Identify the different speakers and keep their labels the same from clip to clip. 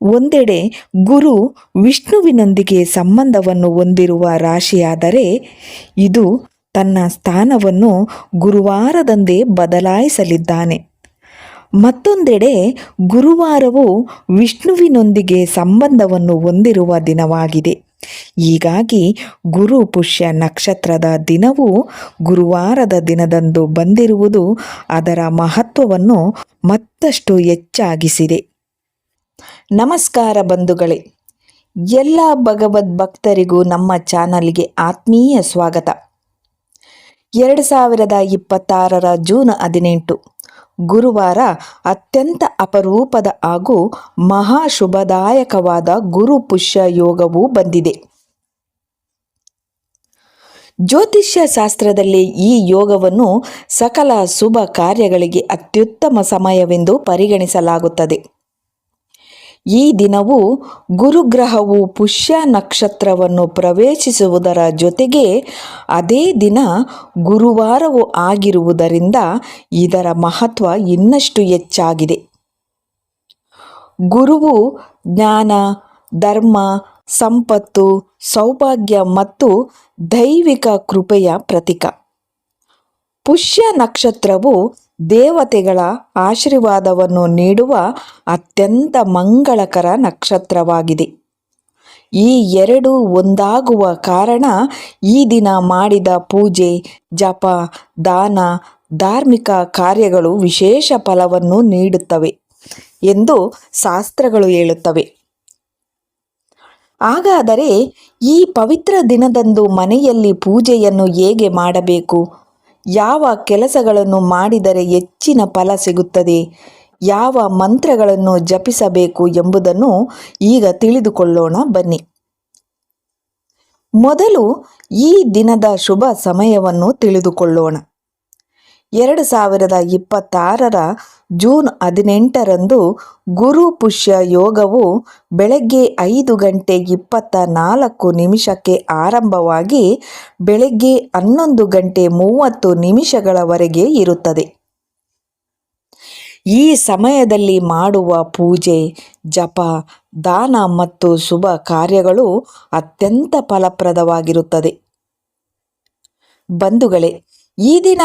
Speaker 1: ಒಂದೆಡೆ ಗುರು ವಿಷ್ಣುವಿನೊಂದಿಗೆ ಸಂಬಂಧವನ್ನು ಹೊಂದಿರುವ ರಾಶಿಯಾದರೆ ಇದು ತನ್ನ ಸ್ಥಾನವನ್ನು ಗುರುವಾರದಂದೇ ಬದಲಾಯಿಸಲಿದ್ದಾನೆ. ಮತ್ತೊಂದೆಡೆ ಗುರುವಾರವು ವಿಷ್ಣುವಿನೊಂದಿಗೆ ಸಂಬಂಧವನ್ನು ಹೊಂದಿರುವ ದಿನವಾಗಿದೆ. ಹೀಗಾಗಿ ಗುರು ಪುಷ್ಯ ನಕ್ಷತ್ರದ ದಿನವು ಗುರುವಾರದ ದಿನದಂದು ಬಂದಿರುವುದು ಅದರ ಮಹತ್ವವನ್ನು ಮತ್ತಷ್ಟು ಹೆಚ್ಚಾಗಿಸಿದೆ. ನಮಸ್ಕಾರ ಬಂಧುಗಳೇ, ಎಲ್ಲ ಭಗವದ್ ಭಕ್ತರಿಗೂ ನಮ್ಮ ಚಾನಲ್ಗೆ ಆತ್ಮೀಯ ಸ್ವಾಗತ. 2026 ಜೂನ್ 18 ಗುರುವಾರ ಅತ್ಯಂತ ಅಪರೂಪದ ಹಾಗೂ ಮಹಾಶುಭದಾಯಕವಾದ ಗುರು ಪುಷ್ಯ ಯೋಗವು ಬಂದಿದೆ. ಜ್ಯೋತಿಷ್ಯ ಶಾಸ್ತ್ರದಲ್ಲಿ ಈ ಯೋಗವನ್ನು ಸಕಲ ಶುಭ ಕಾರ್ಯಗಳಿಗೆ ಅತ್ಯುತ್ತಮ ಸಮಯವೆಂದು ಪರಿಗಣಿಸಲಾಗುತ್ತದೆ. ಈ ದಿನವು ಗುರುಗ್ರಹವು ಪುಷ್ಯ ನಕ್ಷತ್ರವನ್ನು ಪ್ರವೇಶಿಸುವುದರ ಜೊತೆಗೆ ಅದೇ ದಿನ ಗುರುವಾರವೂ ಆಗಿರುವುದರಿಂದ ಇದರ ಮಹತ್ವ ಇನ್ನಷ್ಟು ಹೆಚ್ಚಾಗಿದೆ. ಗುರುವು ಜ್ಞಾನ, ಧರ್ಮ, ಸಂಪತ್ತು, ಸೌಭಾಗ್ಯ ಮತ್ತು ದೈವಿಕ ಕೃಪೆಯ ಪ್ರತೀಕ. ಪುಷ್ಯ ನಕ್ಷತ್ರವು ದೇವತೆಗಳ ಆಶೀರ್ವಾದವನ್ನು ನೀಡುವ ಅತ್ಯಂತ ಮಂಗಳಕರ ನಕ್ಷತ್ರವಾಗಿದೆ. ಈ ಎರಡು ಒಂದಾಗುವ ಕಾರಣ ಈ ದಿನ ಮಾಡಿದ ಪೂಜೆ, ಜಪ, ದಾನ, ಧಾರ್ಮಿಕ ಕಾರ್ಯಗಳು ವಿಶೇಷ ಫಲವನ್ನು ನೀಡುತ್ತವೆ ಎಂದು ಶಾಸ್ತ್ರಗಳು ಹೇಳುತ್ತವೆ. ಹಾಗಾದರೆ ಈ ಪವಿತ್ರ ದಿನದಂದು ಮನೆಯಲ್ಲಿ ಪೂಜೆಯನ್ನು ಹೇಗೆ ಮಾಡಬೇಕು? ಯಾವ ಕೆಲಸಗಳನ್ನು ಮಾಡಿದರೆ ಹೆಚ್ಚಿನ ಫಲ ಸಿಗುತ್ತದೆ? ಯಾವ ಮಂತ್ರಗಳನ್ನು ಜಪಿಸಬೇಕು ಎಂಬುದನ್ನು ಈಗ ತಿಳಿದುಕೊಳ್ಳೋಣ ಬನ್ನಿ. ಮೊದಲು ಈ ದಿನದ ಶುಭ ಸಮಯವನ್ನು ತಿಳಿದುಕೊಳ್ಳೋಣ. 2026 ಜೂನ್ 18 ಗುರು ಪುಷ್ಯ ಯೋಗವು ಬೆಳಗ್ಗೆ 5:24 ಆರಂಭವಾಗಿ ಬೆಳಗ್ಗೆ 11:30 ಇರುತ್ತದೆ. ಈ ಸಮಯದಲ್ಲಿ ಮಾಡುವ ಪೂಜೆ, ಜಪ, ದಾನ ಮತ್ತು ಶುಭ ಕಾರ್ಯಗಳು ಅತ್ಯಂತ ಫಲಪ್ರದವಾಗಿರುತ್ತದೆ. ಬಂಧುಗಳೇ, ಈ ದಿನ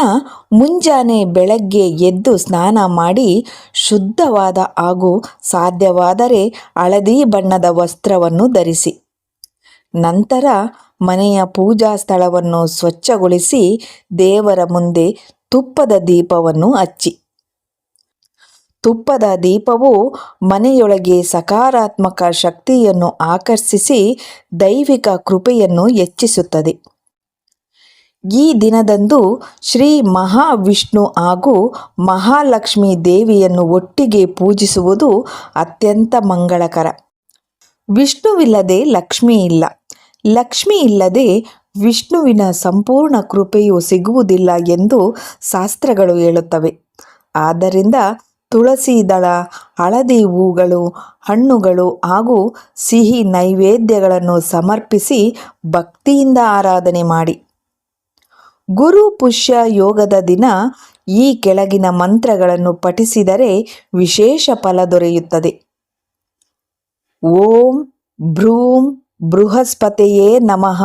Speaker 1: ಮುಂಜಾನೆ ಬೆಳಗ್ಗೆ ಎದ್ದು ಸ್ನಾನ ಮಾಡಿ ಶುದ್ಧವಾದ ಹಾಗೂ ಸಾಧ್ಯವಾದರೆ ಹಳದಿ ಬಣ್ಣದ ವಸ್ತ್ರವನ್ನು ಧರಿಸಿ. ನಂತರ ಮನೆಯ ಪೂಜಾ ಸ್ಥಳವನ್ನು ಸ್ವಚ್ಛಗೊಳಿಸಿ ದೇವರ ಮುಂದೆ ತುಪ್ಪದ ದೀಪವನ್ನು ಹಚ್ಚಿ. ತುಪ್ಪದ ದೀಪವು ಮನೆಯೊಳಗೆ ಸಕಾರಾತ್ಮಕ ಶಕ್ತಿಯನ್ನು ಆಕರ್ಷಿಸಿ ದೈವಿಕ ಕೃಪೆಯನ್ನು ಹೆಚ್ಚಿಸುತ್ತದೆ. ಈ ದಿನದಂದು ಶ್ರೀ ಮಹಾವಿಷ್ಣು ಹಾಗೂ ಮಹಾಲಕ್ಷ್ಮಿ ದೇವಿಯನ್ನು ಒಟ್ಟಿಗೆ ಪೂಜಿಸುವುದು ಅತ್ಯಂತ ಮಂಗಳಕರ. ವಿಷ್ಣುವಿಲ್ಲದೆ ಲಕ್ಷ್ಮಿ ಇಲ್ಲ, ಲಕ್ಷ್ಮಿ ಇಲ್ಲದೆ ವಿಷ್ಣುವಿನ ಸಂಪೂರ್ಣ ಕೃಪೆಯು ಸಿಗುವುದಿಲ್ಲ ಎಂದು ಶಾಸ್ತ್ರಗಳು ಹೇಳುತ್ತವೆ. ಆದ್ದರಿಂದ ತುಳಸಿ ದಳ, ಹಳದಿ ಹೂಗಳು, ಹಣ್ಣುಗಳು ಹಾಗೂ ಸಿಹಿ ನೈವೇದ್ಯಗಳನ್ನು ಸಮರ್ಪಿಸಿ ಭಕ್ತಿಯಿಂದ ಆರಾಧನೆ ಮಾಡಿ. ಗುರು ಪುಷ್ಯ ಯೋಗದ ದಿನ ಈ ಕೆಳಗಿನ ಮಂತ್ರಗಳನ್ನು ಪಠಿಸಿದರೆ ವಿಶೇಷ ಫಲ ದೊರೆಯುತ್ತದೆ. ಓಂ ಭ್ರೂಂ ಬೃಹಸ್ಪತಿಯೇ ನಮಃ.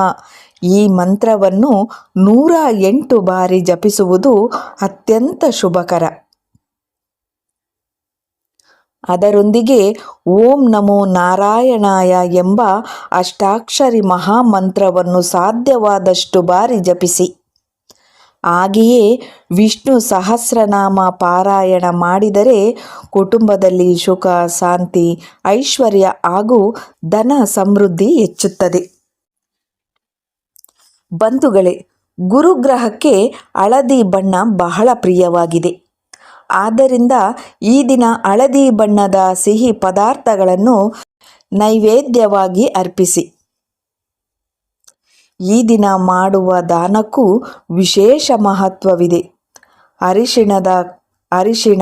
Speaker 1: ಈ ಮಂತ್ರವನ್ನು 108 ಬಾರಿ ಜಪಿಸುವುದು ಅತ್ಯಂತ ಶುಭಕರ. ಅದರೊಂದಿಗೆ ಓಂ ನಮೋ ನಾರಾಯಣಾಯ ಎಂಬ ಅಷ್ಟಾಕ್ಷರಿ ಮಹಾಮಂತ್ರವನ್ನು ಸಾಧ್ಯವಾದಷ್ಟು ಬಾರಿ ಜಪಿಸಿ. ಹಾಗೆಯೇ ವಿಷ್ಣು ಸಹಸ್ರನಾಮ ಪಾರಾಯಣ ಮಾಡಿದರೆ ಕುಟುಂಬದಲ್ಲಿ ಸುಖ, ಶಾಂತಿ, ಐಶ್ವರ್ಯ ಹಾಗೂ ಧನ ಸಮೃದ್ಧಿ ಹೆಚ್ಚುತ್ತದೆ. ಬಂಧುಗಳೇ, ಗುರುಗ್ರಹಕ್ಕೆ ಹಳದಿ ಬಣ್ಣ ಬಹಳ ಪ್ರಿಯವಾಗಿದೆ. ಆದ್ದರಿಂದ ಈ ದಿನ ಹಳದಿ ಬಣ್ಣದ ಸಿಹಿ ಪದಾರ್ಥಗಳನ್ನು ನೈವೇದ್ಯವಾಗಿ ಅರ್ಪಿಸಿ. ಈ ದಿನ ಮಾಡುವ ದಾನಕ್ಕೂ ವಿಶೇಷ ಮಹತ್ವವಿದೆ. ಅರಿಶಿಣ,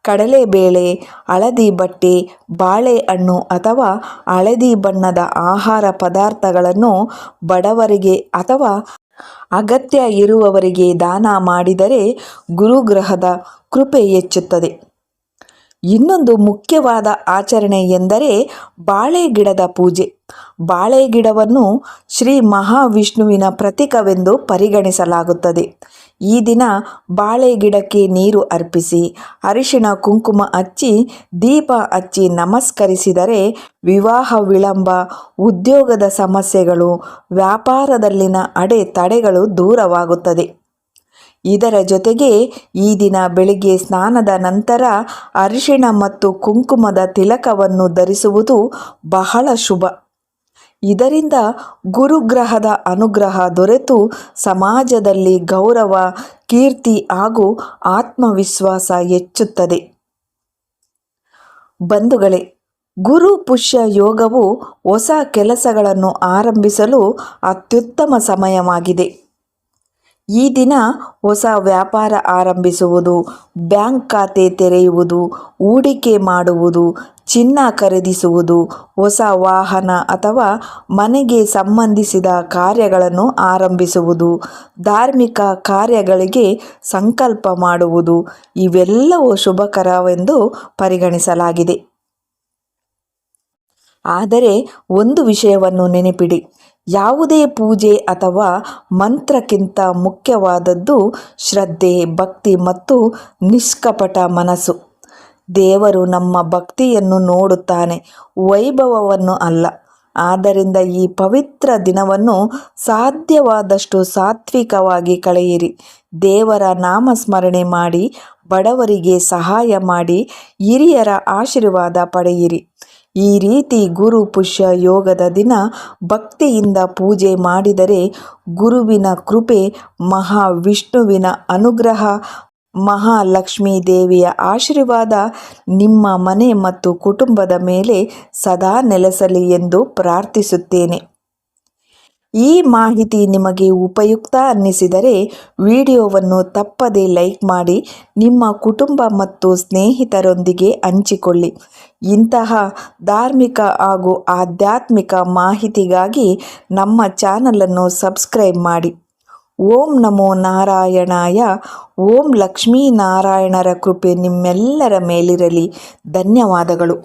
Speaker 1: ಕಡಲೆಬೇಳೆ, ಹಳದಿ ಬಟ್ಟೆ, ಬಾಳೆಹಣ್ಣು ಅಥವಾ ಹಳದಿ ಬಣ್ಣದ ಆಹಾರ ಪದಾರ್ಥಗಳನ್ನು ಬಡವರಿಗೆ ಅಥವಾ ಅಗತ್ಯ ಇರುವವರಿಗೆ ದಾನ ಮಾಡಿದರೆ ಗುರುಗ್ರಹದ ಕೃಪೆ ಹೆಚ್ಚುತ್ತದೆ. ಇನ್ನೊಂದು ಮುಖ್ಯವಾದ ಆಚರಣೆ ಎಂದರೆ ಬಾಳೆ ಗಿಡದ ಪೂಜೆ. ಬಾಳೆ ಗಿಡವನ್ನು ಶ್ರೀ ಮಹಾವಿಷ್ಣುವಿನ ಪ್ರತೀಕವೆಂದು ಪರಿಗಣಿಸಲಾಗುತ್ತದೆ. ಈ ದಿನ ಬಾಳೆ ಗಿಡಕ್ಕೆ ನೀರು ಅರ್ಪಿಸಿ, ಅರಿಶಿಣ ಕುಂಕುಮ ಹಚ್ಚಿ, ದೀಪ ಹಚ್ಚಿ ನಮಸ್ಕರಿಸಿದರೆ ವಿವಾಹ ವಿಳಂಬ, ಉದ್ಯೋಗದ ಸಮಸ್ಯೆಗಳು, ವ್ಯಾಪಾರದಲ್ಲಿನ ಅಡೆತಡೆಗಳು ದೂರವಾಗುತ್ತದೆ. ಇದರ ಜೊತೆಗೆ ಈ ದಿನ ಬೆಳಿಗ್ಗೆ ಸ್ನಾನದ ನಂತರ ಅರಿಶಿಣ ಮತ್ತು ಕುಂಕುಮದ ತಿಲಕವನ್ನು ಧರಿಸುವುದು ಬಹಳ ಶುಭ. ಇದರಿಂದ ಗುರುಗ್ರಹದ ಅನುಗ್ರಹ ದೊರೆತು ಸಮಾಜದಲ್ಲಿ ಗೌರವ, ಕೀರ್ತಿ ಹಾಗೂ ಆತ್ಮವಿಶ್ವಾಸ ಹೆಚ್ಚುತ್ತದೆ. ಬಂಧುಗಳೇ, ಗುರು ಪುಷ್ಯ ಯೋಗವು ಹೊಸ ಕೆಲಸಗಳನ್ನು ಆರಂಭಿಸಲು ಅತ್ಯುತ್ತಮ ಸಮಯವಾಗಿದೆ. ಈ ದಿನ ಹೊಸ ವ್ಯಾಪಾರ ಆರಂಭಿಸುವುದು, ಬ್ಯಾಂಕ್ ಖಾತೆ ತೆರೆಯುವುದು, ಹೂಡಿಕೆ ಮಾಡುವುದು, ಚಿನ್ನ ಖರೀದಿಸುವುದು, ಹೊಸ ವಾಹನ ಅಥವಾ ಮನೆಗೆ ಸಂಬಂಧಿಸಿದ ಕಾರ್ಯಗಳನ್ನು ಆರಂಭಿಸುವುದು, ಧಾರ್ಮಿಕ ಕಾರ್ಯಗಳಿಗೆ ಸಂಕಲ್ಪ ಮಾಡುವುದು ಇವೆಲ್ಲವೂ ಶುಭಕರವೆಂದು ಪರಿಗಣಿಸಲಾಗಿದೆ. ಆದರೆ ಒಂದು ವಿಷಯವನ್ನು ನೆನಪಿಡಿ, ಯಾವುದೇ ಪೂಜೆ ಅಥವಾ ಮಂತ್ರಕ್ಕಿಂತ ಮುಖ್ಯವಾದದ್ದು ಶ್ರದ್ಧೆ, ಭಕ್ತಿ ಮತ್ತು ನಿಷ್ಕಪಟ ಮನಸ್ಸು. ದೇವರು ನಮ್ಮ ಭಕ್ತಿಯನ್ನು ನೋಡುತ್ತಾನೆ, ವೈಭವವನ್ನು ಅಲ್ಲ. ಆದ್ದರಿಂದ ಈ ಪವಿತ್ರ ದಿನವನ್ನು ಸಾಧ್ಯವಾದಷ್ಟು ಸಾತ್ವಿಕವಾಗಿ ಕಳೆಯಿರಿ. ದೇವರ ನಾಮಸ್ಮರಣೆ ಮಾಡಿ, ಬಡವರಿಗೆ ಸಹಾಯ ಮಾಡಿ, ಹಿರಿಯರ ಆಶೀರ್ವಾದ ಪಡೆಯಿರಿ. ಈ ರೀತಿ ಗುರು ಪುಷ್ಯ ಯೋಗದ ದಿನ ಭಕ್ತಿಯಿಂದ ಪೂಜೆ ಮಾಡಿದರೆ ಗುರುವಿನ ಕೃಪೆ, ಮಹಾವಿಷ್ಣುವಿನ ಅನುಗ್ರಹ, ಮಹಾಲಕ್ಷ್ಮೀ ದೇವಿಯ ಆಶೀರ್ವಾದ ನಿಮ್ಮ ಮನೆ ಮತ್ತು ಕುಟುಂಬದ ಮೇಲೆ ಸದಾ ನೆಲೆಸಲಿ ಎಂದು ಪ್ರಾರ್ಥಿಸುತ್ತೇನೆ. ಈ ಮಾಹಿತಿ ನಿಮಗೆ ಉಪಯುಕ್ತ ಅನ್ನಿಸಿದರೆ ವಿಡಿಯೋವನ್ನು ತಪ್ಪದೇ ಲೈಕ್ ಮಾಡಿ, ನಿಮ್ಮ ಕುಟುಂಬ ಮತ್ತು ಸ್ನೇಹಿತರೊಂದಿಗೆ ಹಂಚಿಕೊಳ್ಳಿ. ಇಂತಹ ಧಾರ್ಮಿಕ ಹಾಗೂ ಆಧ್ಯಾತ್ಮಿಕ ಮಾಹಿತಿಗಾಗಿ ನಮ್ಮ ಚಾನಲನ್ನು ಸಬ್ಸ್ಕ್ರೈಬ್ ಮಾಡಿ. ಓಂ ನಮೋ ನಾರಾಯಣಾಯ. ಓಂ ಲಕ್ಷ್ಮೀನಾರಾಯಣರ ಕೃಪೆ ನಿಮ್ಮೆಲ್ಲರ ಮೇಲಿರಲಿ. ಧನ್ಯವಾದಗಳು.